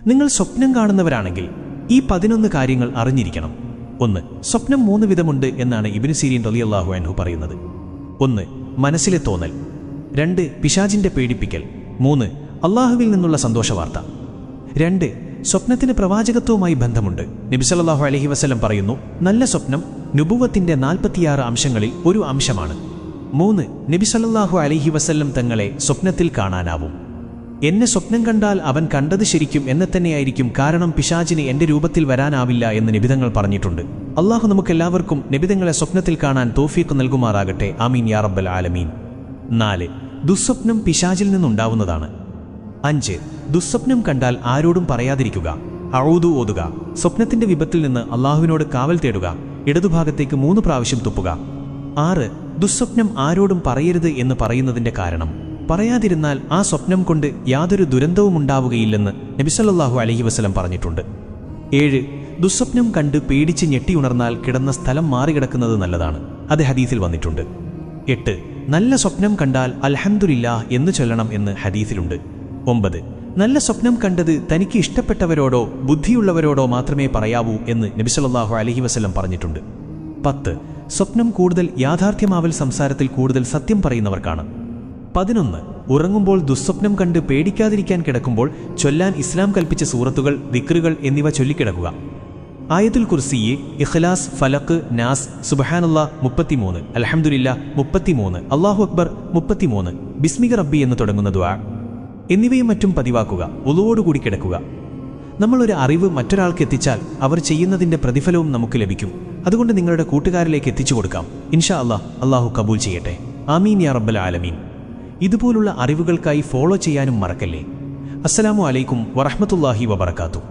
നിങ്ങൾ സ്വപ്നം കാണുന്നവരാണെങ്കിൽ ഈ 11 കാര്യങ്ങൾ അറിഞ്ഞിരിക്കണം. 1. സ്വപ്നം 3 വിധമുണ്ട് എന്നാണ് ഇബ്നു സിരീൻ റളിയല്ലാഹു അൻഹു പറയുന്നത്. 1. മനസ്സിലെ തോന്നൽ. 2. പിശാചിന്റെ പേടിപ്പിക്കൽ. 3. അള്ളാഹുവിൽ നിന്നുള്ള സന്തോഷവാർത്ത. 2. സ്വപ്നത്തിന് പ്രവാചകത്വവുമായി ബന്ധമുണ്ട്. നബി സല്ലല്ലാഹു അലൈഹി വസല്ലം പറയുന്നു, നല്ല സ്വപ്നം നുബുവത്തിന്റെ 46 അംശങ്ങളിൽ ഒരു അംശമാണ്. 3. നബി സല്ലല്ലാഹു അലൈഹി വസല്ലം തങ്ങളെ സ്വപ്നത്തിൽ കാണാനാവും. എന്നെ സ്വപ്നം കണ്ടാൽ അവൻ കണ്ടത് ശരിക്കും എന്നെ തന്നെയായിരിക്കും, കാരണം പിശാചിന് എന്റെ രൂപത്തിൽ വരാനാവില്ല എന്ന് നബിതങ്ങൾ പറഞ്ഞിട്ടുണ്ട്. അള്ളാഹു നമുക്കെല്ലാവർക്കും നബിതങ്ങളെ സ്വപ്നത്തിൽ കാണാൻ തൗഫീഖ് നൽകുമാറാകട്ടെ. ആമീൻ യാ റബ്ബൽ ആലമീൻ. 4. ദുസ്വപ്നം പിശാചിൽ നിന്നുണ്ടാവുന്നതാണ്. 5. ദുസ്വപ്നം കണ്ടാൽ ആരോടും പറയാതിരിക്കുക. അഊദു ഓതുക. സ്വപ്നത്തിന്റെ വിപത്തിൽ നിന്ന് അള്ളാഹുവിനോട് കാവൽ തേടുക. ഇടതുഭാഗത്തേക്ക് 3 പ്രാവശ്യം തുപ്പുക. 6. ദുസ്വപ്നം ആരോടും പറയരുത് എന്ന് പറയുന്നതിന്റെ കാരണം, പറയാതിരുന്നാൽ ആ സ്വപ്നം കൊണ്ട് യാതൊരു ദുരന്തവും ഉണ്ടാവുകയില്ലെന്ന് നബി സല്ലല്ലാഹു അലൈഹി വസല്ലം പറഞ്ഞിട്ടുണ്ട്. 7. ദുസ്വപ്നം കണ്ട് പേടിച്ച് ഞെട്ടിയുണർന്നാൽ കിടന്ന സ്ഥലം മാറികിടക്കുന്നത് നല്ലതാണ്. അത് ഹദീസിൽ വന്നിട്ടുണ്ട്. 8. നല്ല സ്വപ്നം കണ്ടാൽ അൽഹംദുലില്ലാഹ് എന്ന് ചൊല്ലണം എന്ന് ഹദീസിലുണ്ട്. 9. നല്ല സ്വപ്നം കണ്ടത് തനിക്ക് ഇഷ്ടപ്പെട്ടവരോടോ ബുദ്ധിയുള്ളവരോടോ മാത്രമേ പറയാവൂ എന്ന് നബി സല്ലല്ലാഹു അലൈഹി വസല്ലം പറഞ്ഞിട്ടുണ്ട്. 10. സ്വപ്നം കൂടുതൽ യാഥാർത്ഥ്യമാവൽ സംസാരത്തിൽ കൂടുതൽ സത്യം പറയുന്നവർക്കാണ്. 11. ഉറങ്ങുമ്പോൾ ദുസ്വപ്നം കണ്ട് പേടിക്കാതിരിക്കാൻ കിടക്കുമ്പോൾ ചൊല്ലാൻ ഇസ്ലാം കൽപ്പിച്ച സൂറത്തുകൾ, ദിക്റുകൾ എന്നിവ ചൊല്ലിക്കിടക്കുക. ആയത്തുൽ കുർസി, ഇഖ്ലാസ്, ഫലഖ്, നാസ്, സുബ്ഹാനല്ലാഹ് 33, അൽഹംദുലില്ലാഹ് 33, അല്ലാഹു അക്ബർ 33, ബിസ്മിക റബ്ബി എന്ന് തുടങ്ങുന്ന ദുആ എന്നിവയും മറ്റും പതിവാക്കുക. വുളുവോടുകൂടി കിടക്കുക. നമ്മളൊരു അറിവ് മറ്റൊരാൾക്ക് എത്തിച്ചാൽ അവർ ചെയ്യുന്നതിന്റെ പ്രതിഫലവും നമുക്ക് ലഭിക്കും. അതുകൊണ്ട് നിങ്ങളുടെ കൂട്ടുകാരിലേക്ക് എത്തിച്ചു കൊടുക്കാം. ഇൻഷാ അല്ലാഹ്, അല്ലാഹു കബൂൽ ചെയ്യട്ടെ. ആമീൻ യാ റബ്ബൽ ആലമീൻ. ഇതുപോലുള്ള അറിവുകൾക്കായി ഫോളോ ചെയ്യാനും മറക്കല്ലേ. അസ്സലാമു അലൈക്കും വറഹ്മത്തുള്ളാഹി വബറകാതുഹു.